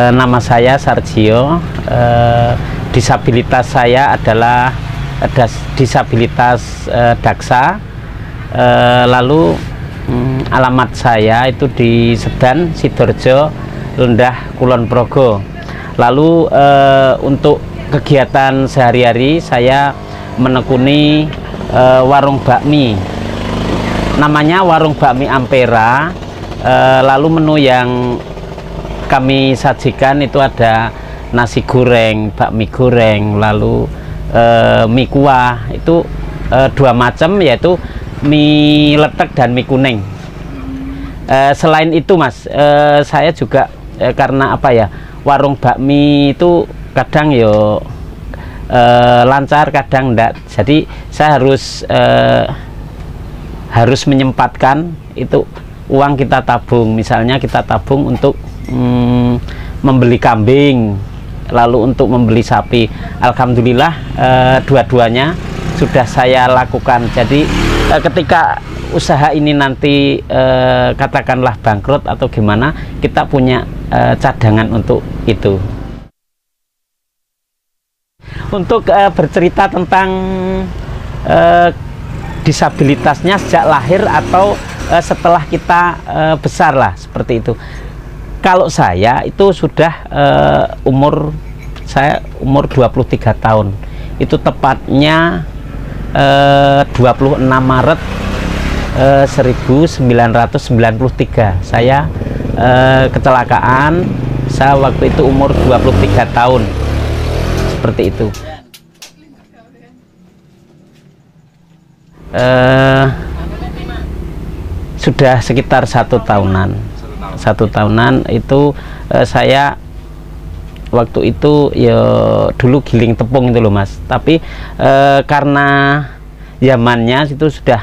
Nama saya Sarjio. Disabilitas saya adalah disabilitas daksa. Lalu alamat saya itu di Sedan, Sidoarjo, Lendah, Kulon Progo. Lalu untuk kegiatan sehari-hari saya menekuni warung bakmi, namanya warung bakmi Ampera. Lalu menu yang kami sajikan itu ada nasi goreng, bakmi goreng, lalu mie kuah. Itu dua macam, yaitu mie letek dan mie kuning. Selain itu Mas, saya juga karena apa ya, warung bakmi itu kadang yo lancar, kadang enggak. Jadi saya harus menyempatkan itu uang kita tabung. Misalnya kita tabung untuk membeli kambing, lalu untuk membeli sapi. Alhamdulillah dua-duanya sudah saya lakukan. Jadi ketika usaha ini nanti katakanlah bangkrut atau gimana, kita punya cadangan untuk itu. Untuk bercerita tentang disabilitasnya sejak lahir atau setelah kita besar lah, seperti itu. Kalau saya itu sudah umur 23 tahun. Itu tepatnya 26 Maret 1993 saya kecelakaan. Saya waktu itu umur 23 tahun, seperti itu. Sudah sekitar 1 tahunan. 1 tahunan itu saya waktu itu ya dulu giling tepung itu loh Mas. Tapi karena zamannya itu sudah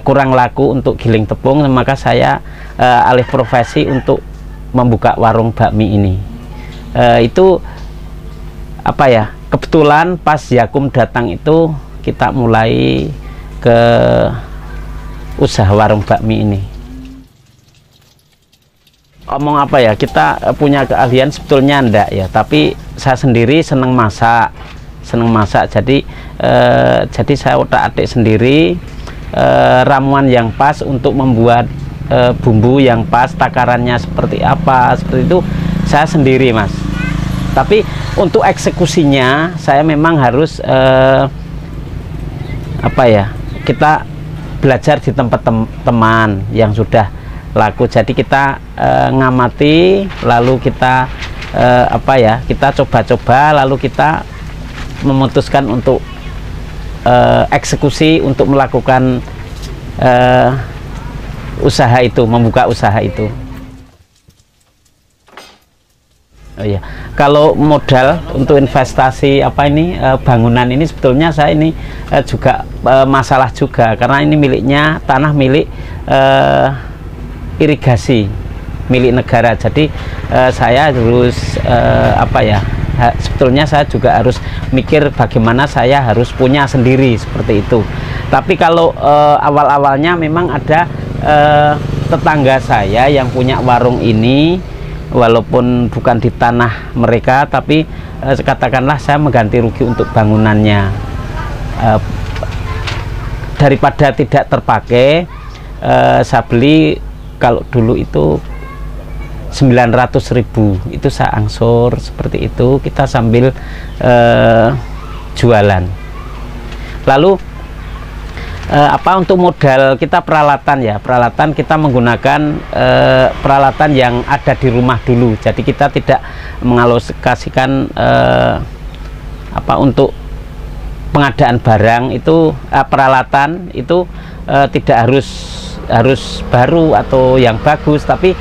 kurang laku untuk giling tepung, maka saya alih profesi untuk membuka warung bakmi ini. Itu apa ya, kebetulan pas Yakum datang itu kita mulai ke usaha warung bakmi ini. Omong apa ya, kita punya keahlian sebetulnya enggak ya, tapi saya sendiri seneng masak. Jadi saya otak-atik sendiri ramuan yang pas untuk membuat bumbu yang pas, takarannya seperti apa, seperti itu saya sendiri Mas. Tapi untuk eksekusinya saya memang harus apa ya, kita belajar di tempat teman yang sudah laku. Jadi kita ngamati, lalu kita apa ya, kita coba-coba, lalu kita memutuskan untuk eksekusi untuk melakukan usaha itu, membuka usaha itu. Oh iya, kalau modal untuk investasi apa ini bangunan ini, sebetulnya saya ini juga masalah juga, karena ini miliknya, tanah milik irigasi, milik negara. Jadi saya harus apa ya, sebetulnya saya juga harus mikir bagaimana saya harus punya sendiri, seperti itu. Tapi kalau awal-awalnya memang ada tetangga saya yang punya warung ini, walaupun bukan di tanah mereka, tapi katakanlah saya mengganti rugi untuk bangunannya. Daripada tidak terpakai, saya beli, kalau dulu itu 900.000, itu saya angsur, seperti itu, kita sambil jualan. Lalu apa untuk modal kita, peralatan ya, peralatan kita menggunakan peralatan yang ada di rumah dulu. Jadi kita tidak mengalokasikan apa untuk pengadaan barang itu, peralatan itu tidak harus baru atau yang bagus, tapi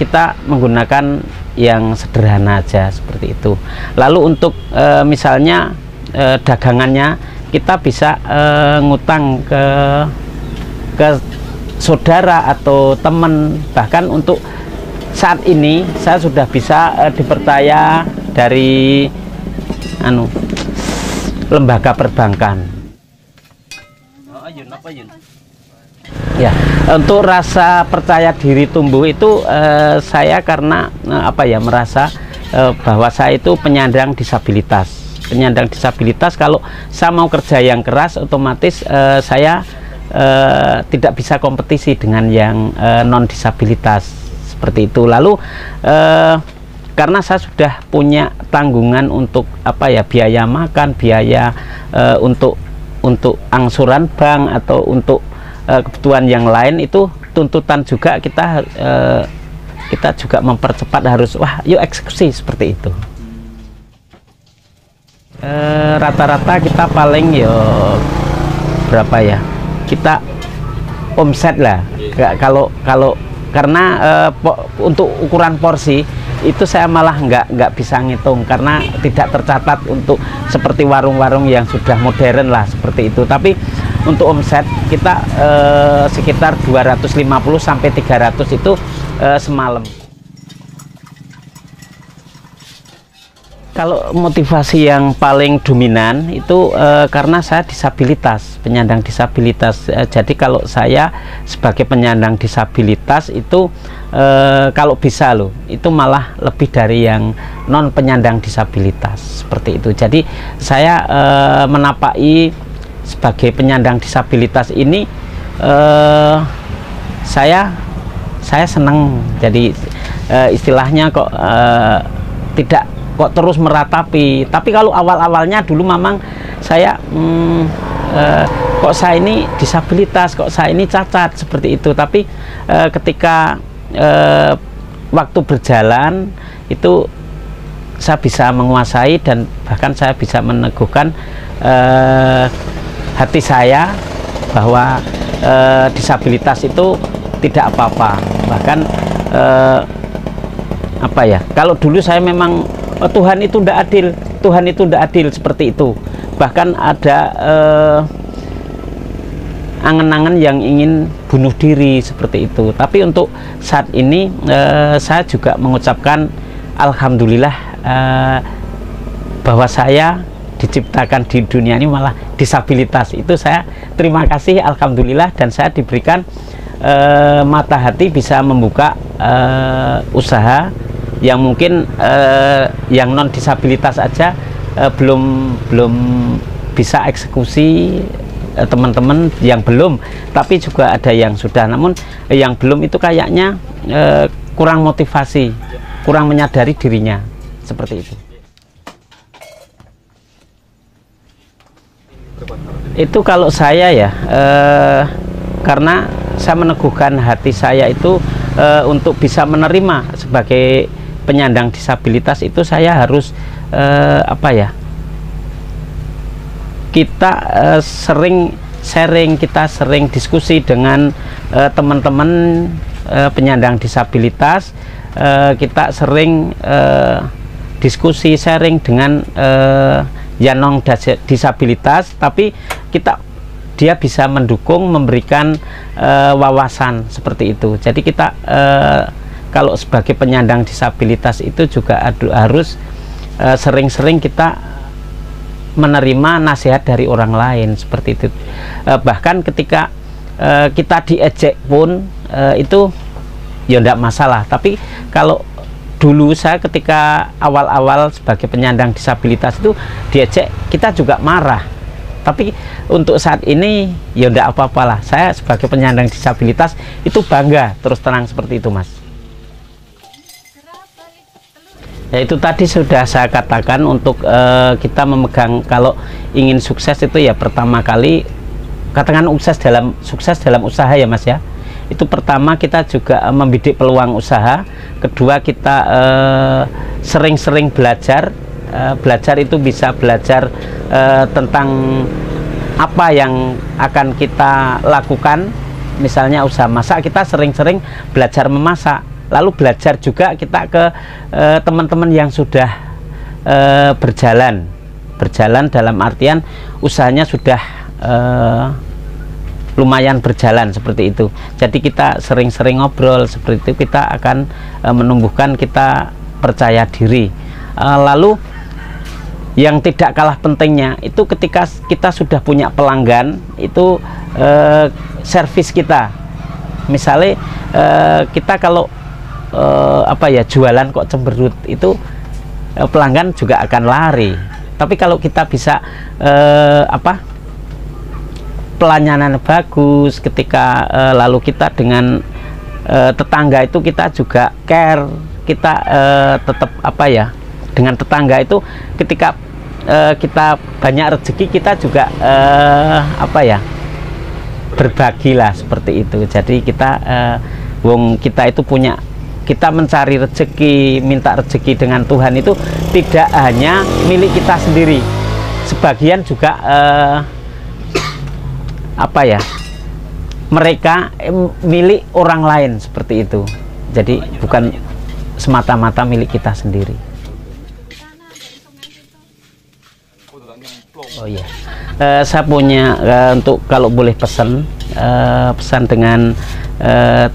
kita menggunakan yang sederhana aja, seperti itu. Lalu untuk misalnya dagangannya, kita bisa ngutang ke saudara atau teman. Bahkan untuk saat ini saya sudah bisa dipercaya dari lembaga perbankan. Ya, untuk rasa percaya diri tumbuh itu saya karena apa ya, merasa bahwa saya itu penyandang disabilitas. Penyandang disabilitas, kalau saya mau kerja yang keras, otomatis saya tidak bisa kompetisi dengan yang non disabilitas seperti itu. Lalu karena saya sudah punya tanggungan untuk apa ya, biaya makan, biaya untuk angsuran bank atau untuk kebutuhan yang lain, itu tuntutan juga kita juga mempercepat, harus wah yuk eksekusi seperti itu. Rata-rata kita paling yo berapa ya, kita omset lah kalau karena untuk ukuran porsi itu saya malah nggak bisa ngitung karena tidak tercatat untuk seperti warung-warung yang sudah modern lah seperti itu. Tapi untuk omset kita sekitar 250 sampai 300 itu semalam. Kalau motivasi yang paling dominan itu karena saya disabilitas, penyandang disabilitas. Jadi kalau saya sebagai penyandang disabilitas itu kalau bisa loh, itu malah lebih dari yang non penyandang disabilitas seperti itu. Jadi saya menapaki sebagai penyandang disabilitas ini saya senang. Jadi istilahnya kok tidak kok terus meratapi. Tapi kalau awal-awalnya dulu memang saya kok saya ini disabilitas, kok saya ini cacat seperti itu. Tapi ketika waktu berjalan itu saya bisa menguasai dan bahkan saya bisa meneguhkan hati saya bahwa disabilitas itu tidak apa-apa. Bahkan apa ya, kalau dulu saya memang Tuhan itu tidak adil, Tuhan itu tidak adil seperti itu. Bahkan ada angan-angan yang ingin bunuh diri seperti itu. Tapi untuk saat ini saya juga mengucapkan alhamdulillah bahwa saya diciptakan di dunia ini malah disabilitas. Itu saya terima kasih, alhamdulillah, dan saya diberikan mata hati bisa membuka usaha yang mungkin yang non disabilitas aja belum bisa eksekusi, teman-teman yang belum, tapi juga ada yang sudah. Namun yang belum itu kayaknya kurang motivasi, kurang menyadari dirinya seperti itu. Itu kalau saya ya, karena saya meneguhkan hati saya itu untuk bisa menerima sebagai penyandang disabilitas itu saya harus apa ya, kita sering sharing, kita sering diskusi dengan teman-teman penyandang disabilitas, kita sering diskusi sharing dengan yang non disabilitas, tapi dia bisa mendukung, memberikan wawasan seperti itu. Jadi kita kalau sebagai penyandang disabilitas itu juga harus sering-sering kita menerima nasihat dari orang lain seperti itu. Bahkan ketika kita diejek pun itu ya tidak masalah. Tapi kalau dulu saya ketika awal-awal sebagai penyandang disabilitas itu diejek, kita juga marah. Tapi untuk saat ini ya tidak apa-apalah. Saya sebagai penyandang disabilitas itu bangga, terus terang seperti itu, Mas. Ya, itu tadi sudah saya katakan, untuk kita memegang, kalau ingin sukses itu ya pertama kali katakan sukses dalam usaha ya, Mas ya. Itu pertama kita juga membidik peluang usaha, kedua kita sering-sering belajar. Belajar itu bisa belajar tentang apa yang akan kita lakukan. Misalnya usaha masak, kita sering-sering belajar memasak. Lalu belajar juga kita ke teman-teman yang sudah berjalan dalam artian usahanya sudah lumayan berjalan seperti itu. Jadi kita sering-sering ngobrol seperti itu, kita akan menumbuhkan kita percaya diri. Lalu yang tidak kalah pentingnya itu ketika kita sudah punya pelanggan, itu servis kita. Misalnya kita kalau apa ya, jualan kok cemberut, itu pelanggan juga akan lari. Tapi kalau kita bisa apa, pelayanan bagus ketika lalu kita dengan tetangga itu kita juga care, kita tetap apa ya, dengan tetangga itu ketika kita banyak rezeki, kita juga apa ya, berbagilah seperti itu. Jadi kita wong kita itu punya, kita mencari rezeki, minta rezeki dengan Tuhan itu tidak hanya milik kita sendiri, sebagian juga apa ya, mereka milik orang lain seperti itu. Jadi bukan semata-mata milik kita sendiri. Oh iya, saya punya untuk kalau boleh pesan dengan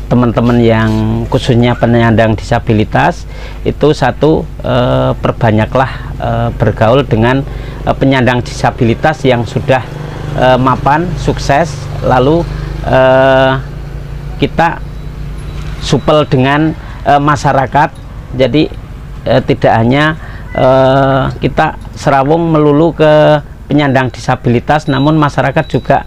teman-teman yang khususnya penyandang disabilitas itu, satu, perbanyaklah bergaul dengan penyandang disabilitas yang sudah mapan, sukses, lalu kita supel dengan masyarakat. Jadi tidak hanya kita serawung melulu ke penyandang disabilitas, namun masyarakat juga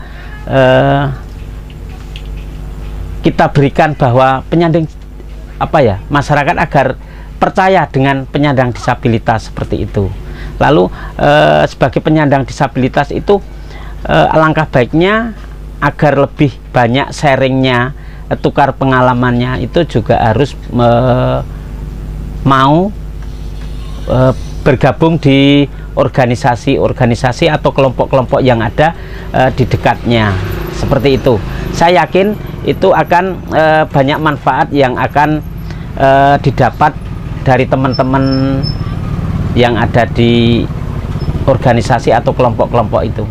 kita berikan bahwa penyandang apa ya, masyarakat agar percaya dengan penyandang disabilitas seperti itu. Lalu sebagai penyandang disabilitas itu alangkah baiknya agar lebih banyak sharingnya, tukar pengalamannya, itu juga harus mau bergabung di organisasi-organisasi atau kelompok-kelompok yang ada di dekatnya, seperti itu. Saya yakin itu akan banyak manfaat yang akan didapat dari teman-teman yang ada di organisasi atau kelompok-kelompok itu.